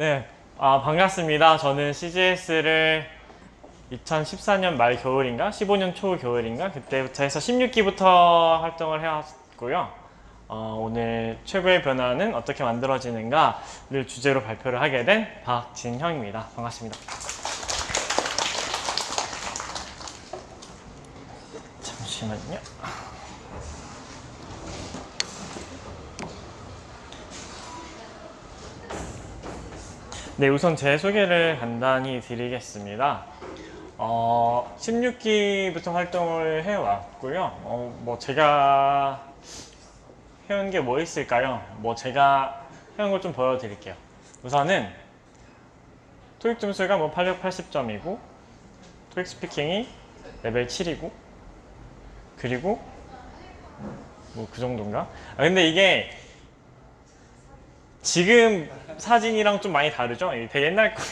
네, 반갑습니다. 저는 CGS를 2014년 말 겨울인가 15년 초 겨울인가 그때부터 해서 16기부터 활동을 해왔고요. 오늘 최고의 변화는 어떻게 만들어지는가를 주제로 발표를 하게 된 박진형입니다. 반갑습니다. 잠시만요. 네, 우선 제 소개를 간단히 드리겠습니다. 16기부터 활동을 해왔고요. 뭐 제가 해온 게 뭐 있을까요? 뭐 제가 해온 걸 좀 보여드릴게요. 우선은 토익 점수가 뭐 880점이고 토익 스피킹이 레벨 7이고 그리고 뭐 그 정도인가? 근데 이게 지금 사진이랑 좀 많이 다르죠? 되게 옛날 거.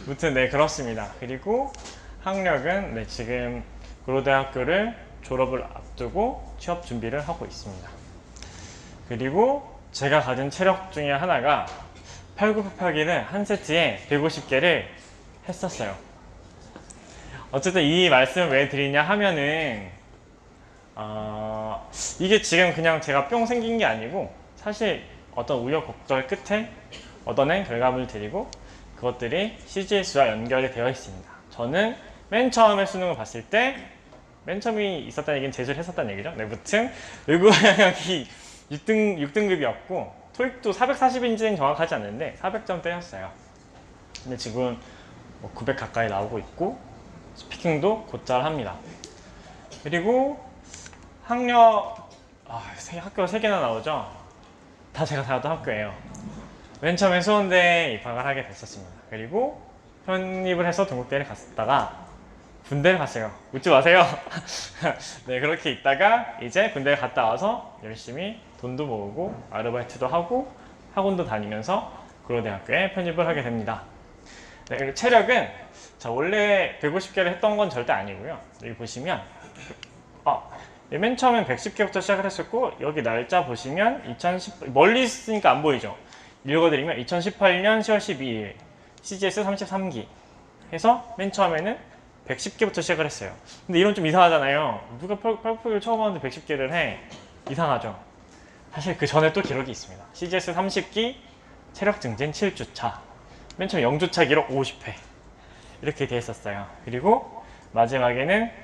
무튼 네, 그렇습니다. 그리고 학력은 네, 지금 고려대학교를 졸업을 앞두고 취업 준비를 하고 있습니다. 그리고 제가 가진 체력 중에 하나가 8988기는 한 세트에 150개를 했었어요. 어쨌든 이 말씀을 왜 드리냐 하면은 이게 지금 그냥 제가 뿅 생긴 게 아니고 사실 어떤 우여곡절 끝에 얻어낸 결과물을 드리고 그것들이 CGS와 연결이 되어 있습니다. 저는 맨 처음에 수능을 봤을 때 맨 처음에 있었다는 얘기는 재수를 했었다는 얘기죠. 네, 무튼 외국어 영역이 6등급이었고 토익도 440인지는 정확하지 않는데 400점대였어요. 근데 지금 900 가까이 나오고 있고 스피킹도 곧잘 합니다. 그리고 학력 학교가 3개나 나오죠. 다 제가 다녔던 학교예요. 맨 처음에 수원대에 입학을 하게 됐었습니다. 그리고 편입을 해서 동국대를 갔다가 군대를 갔어요. 웃지 마세요. 네, 그렇게 있다가 이제 군대를 갔다 와서 열심히 돈도 모으고 아르바이트도 하고 학원도 다니면서 고려대학교에 편입을 하게 됩니다. 네, 그리고 체력은 원래 150개를 했던 건 절대 아니고요. 여기 보시면 맨 처음엔 110개부터 시작을 했었고 여기 날짜 보시면 2010 멀리 있으니까 안 보이죠? 읽어드리면 2018년 10월 12일 CGS 33기 해서 맨 처음에는 110개부터 시작을 했어요. 근데 이런 좀 이상하잖아요. 누가 펄프를 처음 하는데 110개를 해? 이상하죠? 사실 그 전에 또 기록이 있습니다. CGS 30기 체력 증진 7주차 맨 처음 0주차 기록 50회 이렇게 돼 있었어요. 그리고 마지막에는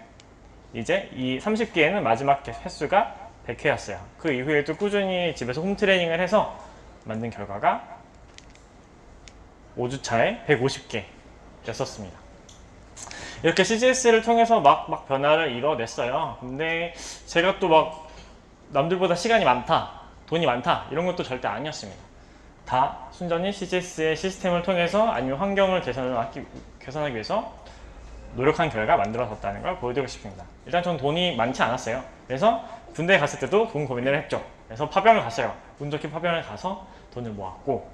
이제 이 30기에는 마지막 횟수가 100회였어요. 그 이후에도 꾸준히 집에서 홈트레이닝을 해서 만든 결과가 5주차에 150개였었습니다. 이렇게 CGS를 통해서 막 변화를 이뤄냈어요. 근데 제가 또 막 남들보다 시간이 많다, 돈이 많다 이런 것도 절대 아니었습니다. 다 순전히 CGS의 시스템을 통해서 아니면 환경을 개선하기 위해서 노력한 결과 만들어졌다는 걸 보여드리고 싶습니다. 일단 전 돈이 많지 않았어요. 그래서 군대에 갔을 때도 돈 고민을 했죠. 그래서 파병을 갔어요. 운 좋게 파병을 가서 돈을 모았고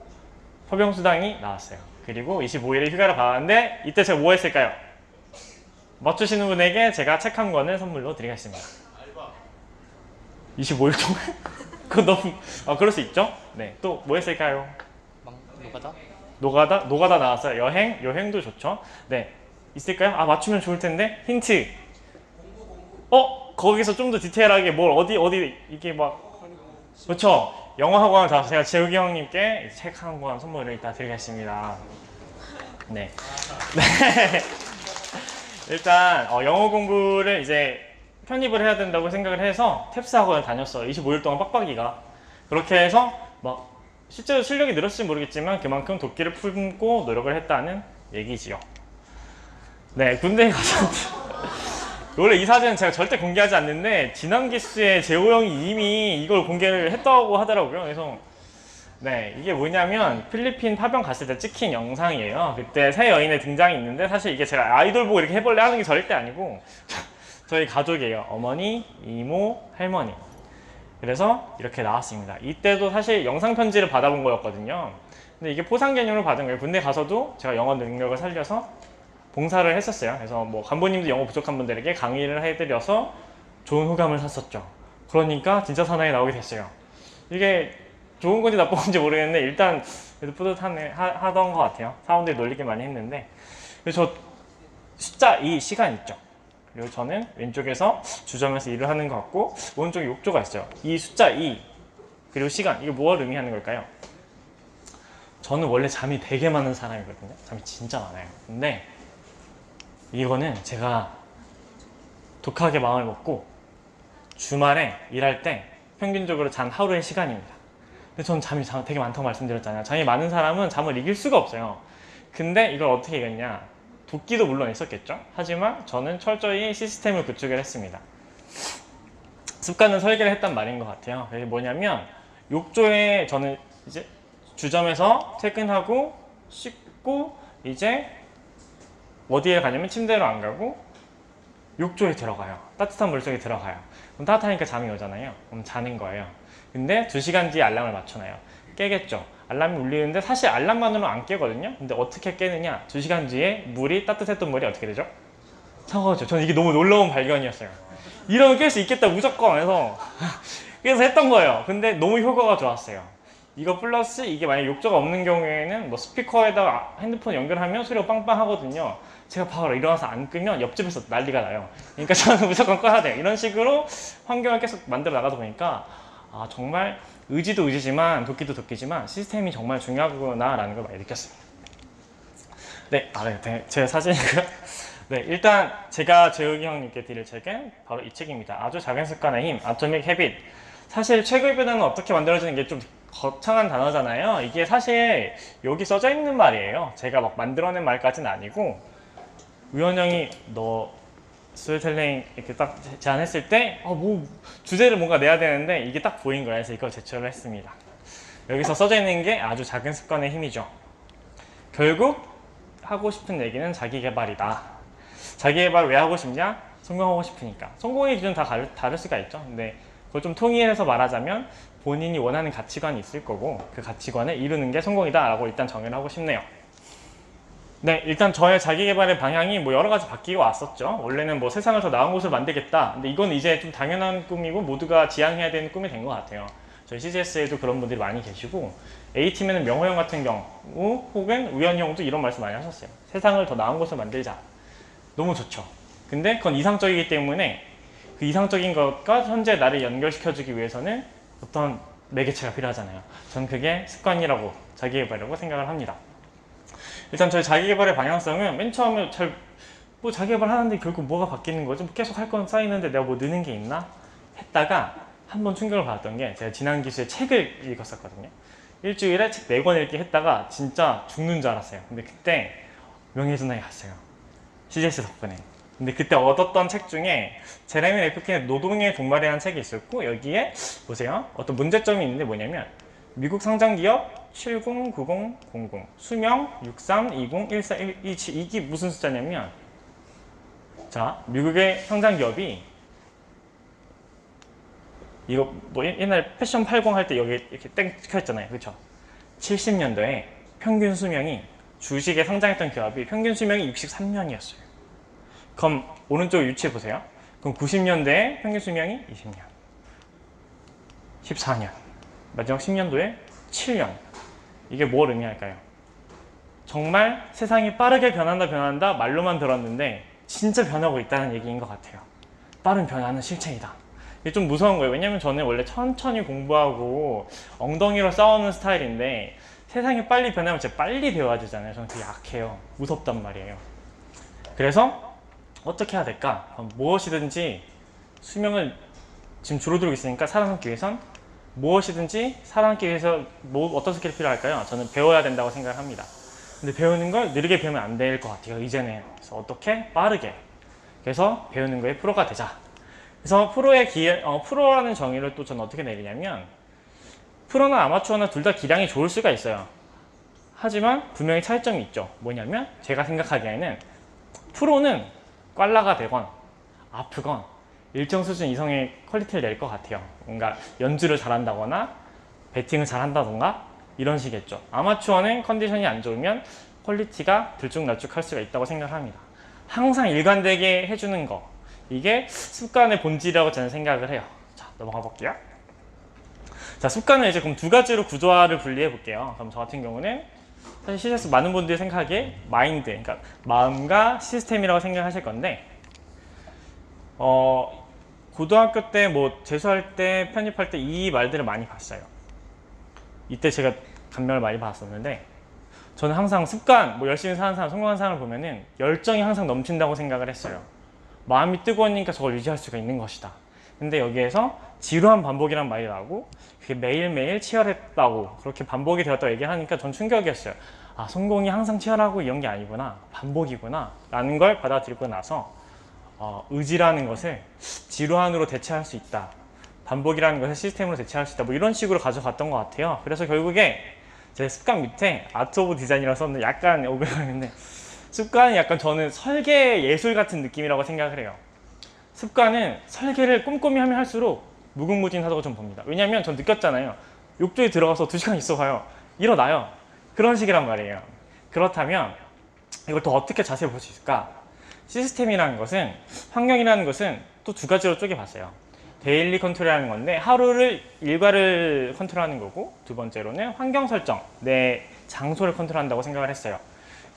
파병 수당이 나왔어요. 그리고 25일에 휴가를 받았는데 이때 제가 뭐 했을까요? 맞추시는 분에게 제가 책 한 권을 선물로 드리겠습니다. 25일 동안? 그거 너무 그럴 수 있죠? 네, 또 뭐 했을까요? 노가다? 노가다 나왔어요. 여행도 좋죠. 네, 있을까요? 맞추면 좋을 텐데 힌트. 거기서 좀 더 디테일하게 뭘 어디 이게 막 그렇죠. 영어 학원 다 제가 재욱이 형님께 책 한 권 선물을 이따 드리겠습니다. 네. 네. 일단 영어 공부를 이제 편입을 해야 된다고 생각을 해서 탭스 학원을 다녔어요. 25일 동안 빡빡이가. 그렇게 해서 막 실제로 실력이 늘었을지 모르겠지만 그만큼 도끼를 품고 노력을 했다는 얘기지요. 네, 군대에 가서 원래 이 사진은 제가 절대 공개하지 않는데 지난 기수에 재호 형이 이미 이걸 공개를 했다고 하더라고요. 그래서 네, 이게 뭐냐면 필리핀 파병 갔을 때 찍힌 영상이에요. 그때 새 여인의 등장이 있는데 사실 이게 제가 아이돌 보고 이렇게 해볼래 하는 게 절대 아니고 저희 가족이에요. 어머니, 이모, 할머니. 그래서 이렇게 나왔습니다. 이때도 사실 영상 편지를 받아본 거였거든요. 근데 이게 포상 개념으로 받은 거예요. 군대 가서도 제가 영어 능력을 살려서 봉사를 했었어요. 그래서 뭐 간부님도 영어 부족한 분들에게 강의를 해드려서 좋은 호감을 샀었죠. 그러니까 진짜 사나이 나오게 됐어요. 이게 좋은 건지 나쁜 건지 모르겠는데 일단 그래도 하던 것 같아요. 사람들이 놀리게 많이 했는데. 그래서 저 숫자 2 시간 있죠. 그리고 저는 왼쪽에서 주점에서 일을 하는 것 같고 오른쪽에 욕조가 있어요. 이 숫자 2 그리고 시간 이게 뭘 의미하는 걸까요? 저는 원래 잠이 되게 많은 사람이거든요. 잠이 진짜 많아요. 근데 이거는 제가 독하게 마음을 먹고 주말에 일할 때 평균적으로 잔 하루의 시간입니다. 근데 저는 잠이 되게 많다고 말씀드렸잖아요. 잠이 많은 사람은 잠을 이길 수가 없어요. 근데 이걸 어떻게 이겼냐? 도끼도 물론 있었겠죠. 하지만 저는 철저히 시스템을 구축을 했습니다. 습관은 설계를 했단 말인 것 같아요. 그게 뭐냐면 욕조에 저는 이제 주점에서 퇴근하고 씻고 이제 어디에 가냐면 침대로 안 가고 욕조에 들어가요. 따뜻한 물속에 들어가요. 그럼 따뜻하니까 잠이 오잖아요. 그럼 자는 거예요. 근데 2시간 뒤에 알람을 맞춰놔요. 깨겠죠. 알람이 울리는데 사실 알람만으로는 안 깨거든요. 근데 어떻게 깨느냐? 2시간 뒤에 따뜻했던 물이 어떻게 되죠? 차가워져. 저는 이게 너무 놀라운 발견이었어요. 이러면 깰 수 있겠다 무조건 해서 그래서 했던 거예요. 근데 너무 효과가 좋았어요. 이거 플러스 이게 만약 욕조가 없는 경우에는 뭐 스피커에다가 핸드폰 연결하면 소리가 빵빵 하거든요. 제가 바로 일어나서 안 끄면 옆집에서 난리가 나요. 그러니까 저는 무조건 꺼야 돼요. 이런 식으로 환경을 계속 만들어 나가다 보니까 아 정말 의지도 의지지만 도끼도 도끼지만 시스템이 정말 중요하구나라는 걸 많이 느꼈습니다. 네, 제 사진이고요. 네, 일단 제가 재욱이 형님께 드릴 책은 바로 이 책입니다. 아주 작은 습관의 힘, 아토믹 헤빗. 사실 책의 변화는 어떻게 만들어지는 게 좀 거창한 단어잖아요. 이게 사실 여기 써져 있는 말이에요. 제가 막 만들어낸 말까지는 아니고 우현 형이 너 스토리텔링 이렇게 딱 제안했을 때 뭐 주제를 뭔가 내야 되는데 이게 딱 보인 거예요. 그래서 이걸 제출을 했습니다. 여기서 써져 있는 게 아주 작은 습관의 힘이죠. 결국 하고 싶은 얘기는 자기개발이다. 자기개발을 왜 하고 싶냐? 성공하고 싶으니까. 성공의 기준 다 다를 수가 있죠. 근데 그걸 좀 통일해서 말하자면 본인이 원하는 가치관이 있을 거고 그 가치관을 이루는 게 성공이다 라고 일단 정의를 하고 싶네요. 네, 일단 저의 자기개발의 방향이 뭐 여러 가지 바뀌고 왔었죠. 원래는 뭐 세상을 더 나은 곳을 만들겠다. 근데 이건 이제 좀 당연한 꿈이고 모두가 지향해야 되는 꿈이 된 것 같아요. 저희 CGS에도 그런 분들이 많이 계시고 A팀에는 명호 형 같은 경우 혹은 우현 형도 이런 말씀 많이 하셨어요. 세상을 더 나은 곳을 만들자. 너무 좋죠. 근데 그건 이상적이기 때문에 그 이상적인 것과 현재 나를 연결시켜주기 위해서는 어떤 매개체가 필요하잖아요. 저는 그게 습관이라고 자기개발이라고 생각을 합니다. 일단 저희 자기개발의 방향성은 맨 처음에 뭐 자기개발 하는데 결국 뭐가 바뀌는 거지? 계속 할 건 쌓이는데 내가 뭐 느는 게 있나? 했다가 한번 충격을 받았던 게 제가 진한 기수의 책을 읽었었거든요. 일주일에 책 4권 읽기 했다가 진짜 죽는 줄 알았어요. 근데 그때 명예훼손에 갔어요. CGS 덕분에. 근데 그때 얻었던 책 중에 제레미 레프킨의 노동의 동말이라는 책이 있었고 여기에 보세요. 어떤 문제점이 있는데 뭐냐면 미국 상장기업 709000 수명 63201417 이게 무슨 숫자냐면 자 미국의 상장기업이 이거 뭐 옛날 패션 80 할 때 여기 이렇게 땡 찍혀있잖아요. 그렇죠? 70년도에 평균 수명이 주식에 상장했던 기업이 평균 수명이 63년이었어요. 그럼 오른쪽 유추해 보세요. 그럼 90년대에 평균 수명이 20년, 14년, 마지막 10년도에 7년. 이게 뭘 의미할까요? 정말 세상이 빠르게 변한다 말로만 들었는데 진짜 변하고 있다는 얘기인 것 같아요. 빠른 변화는 실체이다. 이게 좀 무서운 거예요. 왜냐면 저는 원래 천천히 공부하고 엉덩이로 싸우는 스타일인데 세상이 빨리 변하면 진짜 빨리 배워야 되잖아요. 저는 그게 약해요. 무섭단 말이에요. 그래서 어떻게 해야 될까? 무엇이든지 수명을 지금 줄어들고 있으니까 살아남기 위해선 무엇이든지 살아남기 위해서 어떤 스킬이 필요할까요? 저는 배워야 된다고 생각을 합니다. 근데 배우는 걸 느리게 배우면 안 될 것 같아요. 이제는. 그래서 어떻게? 빠르게. 그래서 배우는 거에 프로가 되자. 그래서 프로라는 정의를 또 저는 어떻게 내리냐면 프로나 아마추어나 둘 다 기량이 좋을 수가 있어요. 하지만 분명히 차이점이 있죠. 뭐냐면 제가 생각하기에는 프로는 꽐라가 되건 아프건 일정 수준 이상의 퀄리티를 낼 것 같아요. 뭔가 연주를 잘한다거나 배팅을 잘한다던가 이런 식이겠죠. 아마추어는 컨디션이 안 좋으면 퀄리티가 들쭉날쭉할 수가 있다고 생각합니다. 항상 일관되게 해주는 거 이게 습관의 본질이라고 저는 생각을 해요. 자, 넘어가 볼게요. 자, 습관을 이제 그럼 두 가지로 구조화를 분리해 볼게요. 그럼 저 같은 경우는 사실 CGS 많은 분들이 생각하기에 마인드, 그러니까 마음과 시스템이라고 생각하실 건데, 고등학교 때 뭐 재수할 때 편입할 때 이 말들을 많이 봤어요. 이때 제가 감명을 많이 받았었는데, 저는 항상 습관, 뭐 열심히 사는 사람, 성공하는 사람을 보면은 열정이 항상 넘친다고 생각을 했어요. 마음이 뜨거우니까 저걸 유지할 수가 있는 것이다. 근데 여기에서 지루한 반복이란 말이 나오고, 그게 매일매일 치열했다고, 그렇게 반복이 되었다고 얘기하니까 전 충격이었어요. 아, 성공이 항상 치열하고 이런 게 아니구나, 반복이구나 라는 걸 받아들이고 나서 의지라는 것을 지루함으로 대체할 수 있다, 반복이라는 것을 시스템으로 대체할 수 있다, 뭐 이런 식으로 가져갔던 것 같아요. 그래서 결국에 제 습관 밑에 아트 오브 디자인이라고 썼는데 약간 오글거리는데, 습관이 약간 저는 설계 예술 같은 느낌이라고 생각을 해요. 습관은 설계를 꼼꼼히 하면 할수록 무궁무진하다고 좀 봅니다. 왜냐면 전 느꼈잖아요. 욕조에 들어가서 2시간 있어 봐요. 일어나요. 그런 식이란 말이에요. 그렇다면 이걸 더 어떻게 자세히 볼 수 있을까? 시스템이라는 것은, 환경이라는 것은 또 두 가지로 쪼개봤어요. 데일리 컨트롤이라는 건데 하루를 일과를 컨트롤하는 거고, 두 번째로는 환경 설정, 내 장소를 컨트롤한다고 생각을 했어요.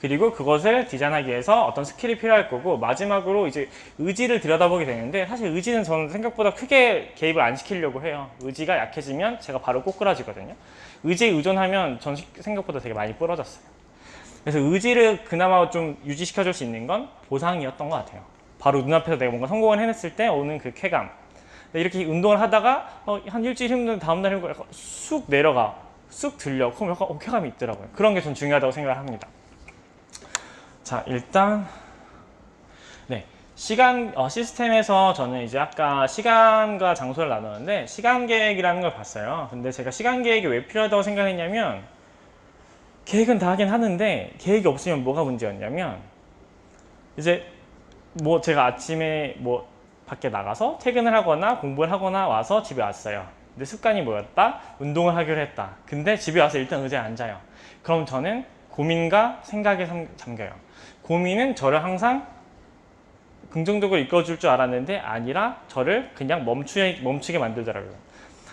그리고 그것을 디자인하기 위해서 어떤 스킬이 필요할 거고, 마지막으로 이제 의지를 들여다보게 되는데, 사실 의지는 저는 생각보다 크게 개입을 안 시키려고 해요. 의지가 약해지면 제가 바로 꼬꾸라지거든요. 의지에 의존하면 전 생각보다 되게 많이 부러졌어요. 그래서 의지를 그나마 좀 유지시켜줄 수 있는 건 보상이었던 것 같아요. 바로 눈앞에서 내가 뭔가 성공을 해냈을 때 오는 그 쾌감. 이렇게 운동을 하다가 한 일주일 힘든 다음날 힘들고 약간 쑥 내려가, 쑥 들려. 그럼 약간 쾌감이 있더라고요. 그런 게 좀 중요하다고 생각을 합니다. 자, 일단 네, 시스템에서 저는 이제 아까 시간과 장소를 나눴는데 시간 계획이라는 걸 봤어요. 근데 제가 시간 계획이 왜 필요하다고 생각했냐면, 계획은 다 하긴 하는데 계획이 없으면 뭐가 문제였냐면, 이제 뭐 제가 아침에 뭐 밖에 나가서 퇴근을 하거나 공부를 하거나 와서 집에 왔어요. 근데 습관이 뭐였다? 운동을 하기로 했다. 근데 집에 와서 일단 의자에 앉아요. 그럼 저는 고민과 생각에 잠겨요. 고민은 저를 항상 긍정적으로 이끌어줄 줄 알았는데 아니라 저를 그냥 멈추게 만들더라고요.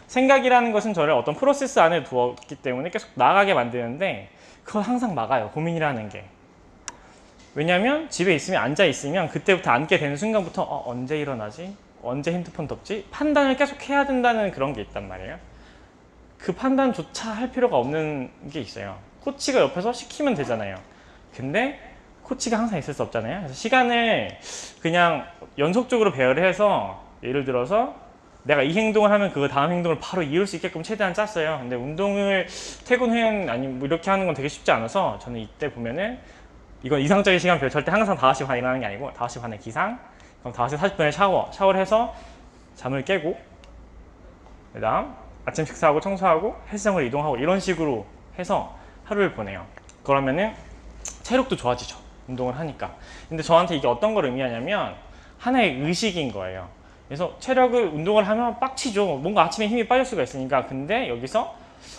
생각이라는 것은 저를 어떤 프로세스 안에 두었기 때문에 계속 나아가게 만드는데, 그걸 항상 막아요, 고민이라는 게. 왜냐면 집에 있으면, 앉아 있으면 그때부터 앉게 되는 순간부터 언제 일어나지? 언제 핸드폰 덮지? 판단을 계속 해야 된다는 그런 게 있단 말이에요. 그 판단조차 할 필요가 없는 게 있어요. 코치가 옆에서 시키면 되잖아요. 근데 코치가 항상 있을 수 없잖아요. 그래서 시간을 그냥 연속적으로 배열을 해서, 예를 들어서 내가 이 행동을 하면 그 다음 행동을 바로 이을 수 있게끔 최대한 짰어요. 근데 운동을 퇴근 후엔 아니면 뭐 이렇게 하는 건 되게 쉽지 않아서, 저는 이때 보면은 이건 이상적인 시간표, 절대 항상 5시 반에 일어나는 게 아니고 5시 반에 기상, 그럼 5시 40분에 샤워를 해서 잠을 깨고, 그 다음 아침 식사하고 청소하고 헬스장을 이동하고, 이런 식으로 해서 하루를 보내요. 그러면은 체력도 좋아지죠, 운동을 하니까. 근데 저한테 이게 어떤 걸 의미하냐면 하나의 의식인 거예요. 그래서 체력을, 운동을 하면 빡치죠. 뭔가 아침에 힘이 빠질 수가 있으니까. 근데 여기서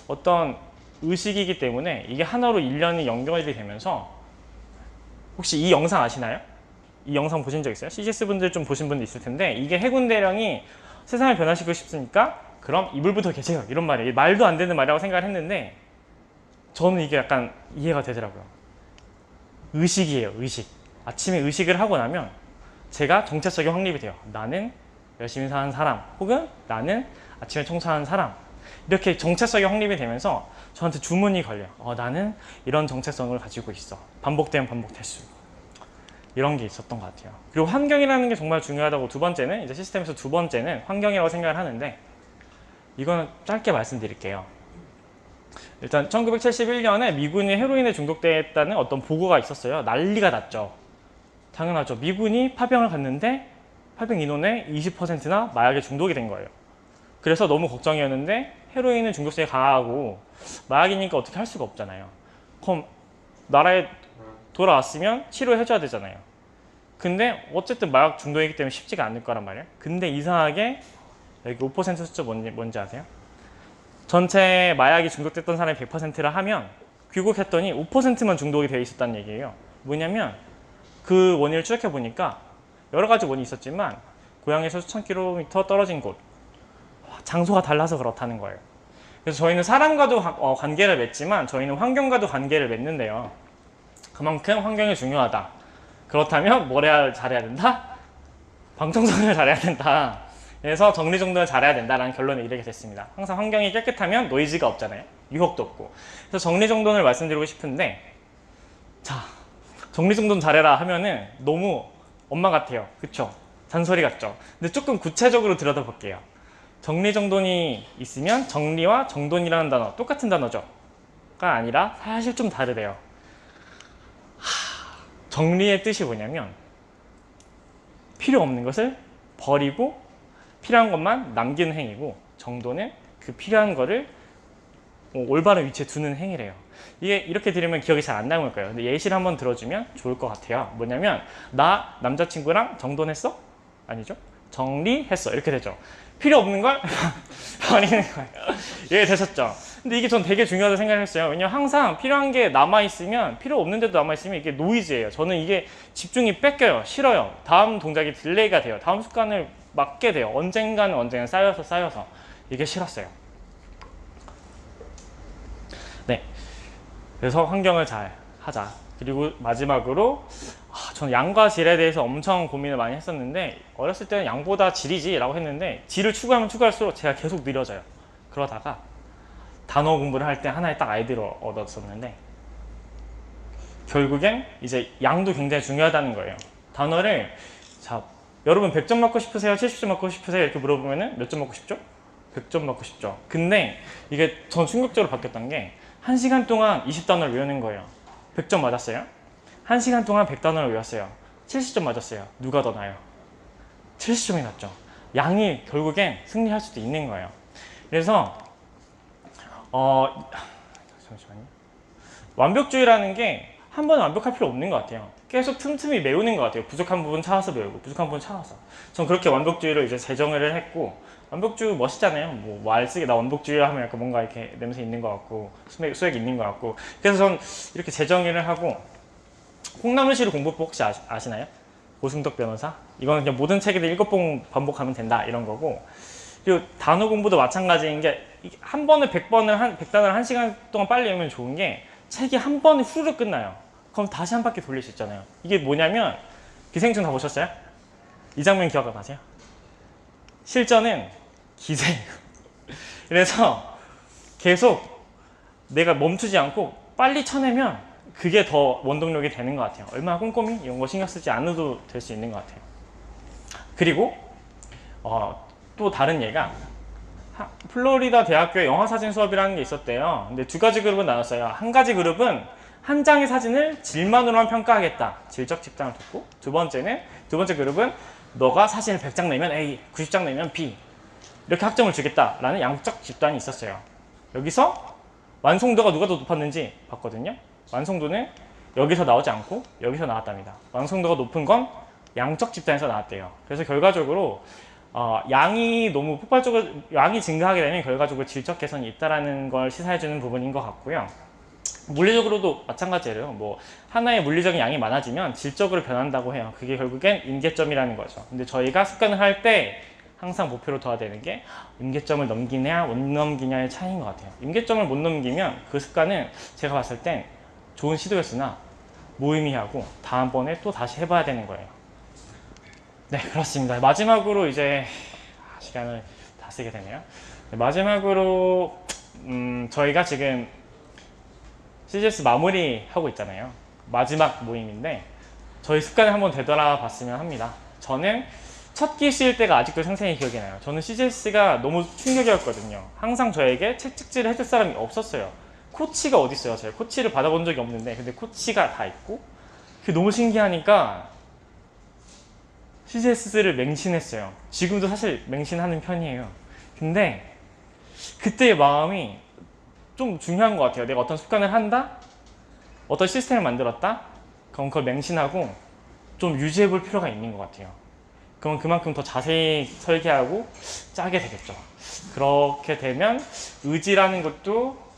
어떤 의식이기 때문에 이게 하나로 1년이 연결이 되면서, 혹시 이 영상 아시나요? 이 영상 보신 적 있어요? CGS 분들 좀 보신 분도 있을 텐데, 이게 해군대령이 세상을 변화시키고 싶으니까 그럼 이불부터 개세요, 이런 말이에요. 말도 안 되는 말이라고 생각을 했는데 저는 이게 약간 이해가 되더라고요. 의식이에요, 의식. 아침에 의식을 하고 나면 제가 정체성이 확립이 돼요. 나는 열심히 사는 사람, 혹은 나는 아침에 청소하는 사람. 이렇게 정체성이 확립이 되면서 저한테 주문이 걸려요. 나는 이런 정체성을 가지고 있어. 반복되면 반복될수록. 이런 게 있었던 것 같아요. 그리고 환경이라는 게 정말 중요하다고, 두 번째는, 이제 시스템에서 두 번째는 환경이라고 생각을 하는데, 이거는 짧게 말씀드릴게요. 일단 1971년에 미군이 헤로인에 중독됐다는 어떤 보고가 있었어요. 난리가 났죠. 당연하죠. 미군이 파병을 갔는데 파병 인원의 20%나 마약에 중독이 된 거예요. 그래서 너무 걱정이었는데, 헤로인은 중독성이 강하고 마약이니까 어떻게 할 수가 없잖아요. 그럼 나라에 돌아왔으면 치료해줘야 되잖아요. 근데 어쨌든 마약 중독이기 때문에 쉽지가 않을 거란 말이에요. 근데 이상하게 여기 5% 숫자 뭔지 아세요? 전체 마약이 중독됐던 사람이 100%라 하면 귀국했더니 5%만 중독이 되어 있었다는 얘기예요. 뭐냐면 그 원인을 추적해 보니까 여러 가지 원인이 있었지만, 고향에서 수천 킬로미터 떨어진 곳, 장소가 달라서 그렇다는 거예요. 그래서 저희는 사람과도 관계를 맺지만 저희는 환경과도 관계를 맺는데요. 그만큼 환경이 중요하다. 그렇다면 뭘 잘해야 된다? 방청소년을 잘해야 된다. 그래서 정리정돈을 잘해야 된다라는 결론에 이르게 됐습니다. 항상 환경이 깨끗하면 노이즈가 없잖아요. 유혹도 없고. 그래서 정리정돈을 말씀드리고 싶은데, 자, 정리정돈 잘해라 하면은 너무 엄마 같아요. 그쵸? 잔소리 같죠? 근데 조금 구체적으로 들여다볼게요. 정리정돈이 있으면 정리와 정돈이라는 단어, 똑같은 단어죠? 가 아니라 사실 좀 다르대요. 정리의 뜻이 뭐냐면 필요 없는 것을 버리고 필요한 것만 남기는 행위고, 정돈은 그 필요한 거를 올바른 위치에 두는 행위래요. 이게 이렇게 들으면 기억이 잘 안 남을 거예요. 근데 예시를 한번 들어주면 좋을 것 같아요. 뭐냐면 나 남자친구랑 정돈했어? 아니죠? 정리했어. 이렇게 되죠. 필요 없는 걸 버리는 거예요. 이해 되셨죠? 근데 이게 전 되게 중요하다고 생각했어요. 왜냐면 항상 필요한 게 남아있으면, 필요 없는데도 남아있으면 이게 노이즈예요. 저는 이게 집중이 뺏겨요. 싫어요. 다음 동작이 딜레이가 돼요. 다음 습관을 막게 돼요. 언젠가는 쌓여서 이게 싫었어요. 네, 그래서 환경을 잘 하자. 그리고 마지막으로 저는 양과 질에 대해서 엄청 고민을 많이 했었는데, 어렸을 때는 양보다 질이지 라고 했는데 질을 추구하면 추구할수록 제가 계속 느려져요. 그러다가 단어 공부를 할 때 하나의 딱 아이디어를 얻었었는데, 결국엔 이제 양도 굉장히 중요하다는 거예요. 단어를, 자, 여러분 100점 맞고 싶으세요? 70점 맞고 싶으세요? 이렇게 물어보면은 몇 점 맞고 싶죠? 100점 맞고 싶죠. 근데 이게 전 충격적으로 바뀌었던 게, 1시간 동안 20단어를 외우는 거예요. 100점 맞았어요? 1시간 동안 100단어를 외웠어요. 70점 맞았어요. 누가 더 나아요? 70점이 낫죠. 양이 결국엔 승리할 수도 있는 거예요. 그래서 잠시만요. 완벽주의라는 게 한 번에 완벽할 필요 없는 것 같아요. 계속 틈틈이 메우는 것 같아요. 부족한 부분 찾아서 메우고, 부족한 부분 찾아서. 전 그렇게 완벽주의를 이제 재정의를 했고, 완벽주의 멋있잖아요. 뭐 말 쓰기, 나 완벽주의 하면 약간 뭔가 이렇게 냄새 있는 것 같고, 수액 있는 것 같고. 그래서 전 이렇게 재정의를 하고, 콩나물시루 공부법 혹시 아시나요? 고승덕 변호사? 이거는 그냥 모든 책을 7번 반복하면 된다 이런 거고, 그리고 단어 공부도 마찬가지인 게, 한 번에 100단어를 1시간 동안 빨리 외우면 좋은 게, 책이 한 번에 후루룩 끝나요. 그럼 다시 한 바퀴 돌릴 수 있잖아요. 이게 뭐냐면, 기생충 다 보셨어요? 이 장면 기억나세요? 실전은 기세예요. 그래서 계속 내가 멈추지 않고 빨리 쳐내면 그게 더 원동력이 되는 것 같아요. 얼마나 꼼꼼히 이런 거 신경 쓰지 않아도 될 수 있는 것 같아요. 그리고 또 다른 예가, 플로리다 대학교의 영화사진 수업이라는 게 있었대요. 근데 2가지 그룹은 나눴어요. 한 가지 그룹은 한 장의 사진을 질만으로만 평가하겠다. 질적 집단을 뒀고, 두 번째 그룹은 너가 사진을 100장 내면 A, 90장 내면 B, 이렇게 학점을 주겠다라는 양적 집단이 있었어요. 여기서 완성도가 누가 더 높았는지 봤거든요. 완성도는 여기서 나오지 않고 여기서 나왔답니다. 완성도가 높은 건 양적 집단에서 나왔대요. 그래서 결과적으로 양이 너무 폭발적으로 양이 증가하게 되면 결과적으로 질적 개선이 있다라는 걸 시사해주는 부분인 것 같고요. 물리적으로도 마찬가지예요. 뭐 하나의 물리적인 양이 많아지면 질적으로 변한다고 해요. 그게 결국엔 임계점이라는 거죠. 근데 저희가 습관을 할 때 항상 목표로 둬야 되는 게 임계점을 넘기냐 못 넘기냐의 차이인 것 같아요. 임계점을 못 넘기면 그 습관은 제가 봤을 땐 좋은 시도였으나 무의미하고 다음번에 또 다시 해봐야 되는 거예요. 네, 그렇습니다. 마지막으로 이제 시간을 다 쓰게 되네요. 마지막으로 저희가 지금 CGS 마무리하고 있잖아요. 마지막 모임인데 저희 습관을 한번 되돌아봤으면 합니다. 저는 첫 기수일 때가 아직도 생생히 기억이 나요. 저는 CGS가 너무 충격이었거든요. 항상 저에게 채찍질을 해줄 사람이 없었어요. 코치가 어디 있어요? 제가 코치를 받아본 적이 없는데, 근데 코치가 다 있고, 그게 너무 신기하니까 CGS를 맹신했어요. 지금도 사실 맹신하는 편이에요. 근데 그때의 마음이 좀 중요한 것 같아요. 내가 어떤 습관을 한다? 어떤 시스템을 만들었다? 그럼 그걸 맹신하고 좀 유지해 볼 필요가 있는 것 같아요. 그럼 그만큼 더 자세히 설계하고 짜게 되겠죠. 그렇게 되면 의지라는 것도,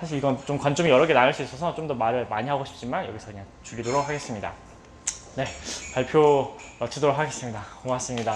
사실 이건 좀 관점이 여러 개 나올 수 있어서 좀 더 말을 많이 하고 싶지만 여기서 그냥 줄이도록 하겠습니다. 네, 발표 마치도록 하겠습니다. 고맙습니다.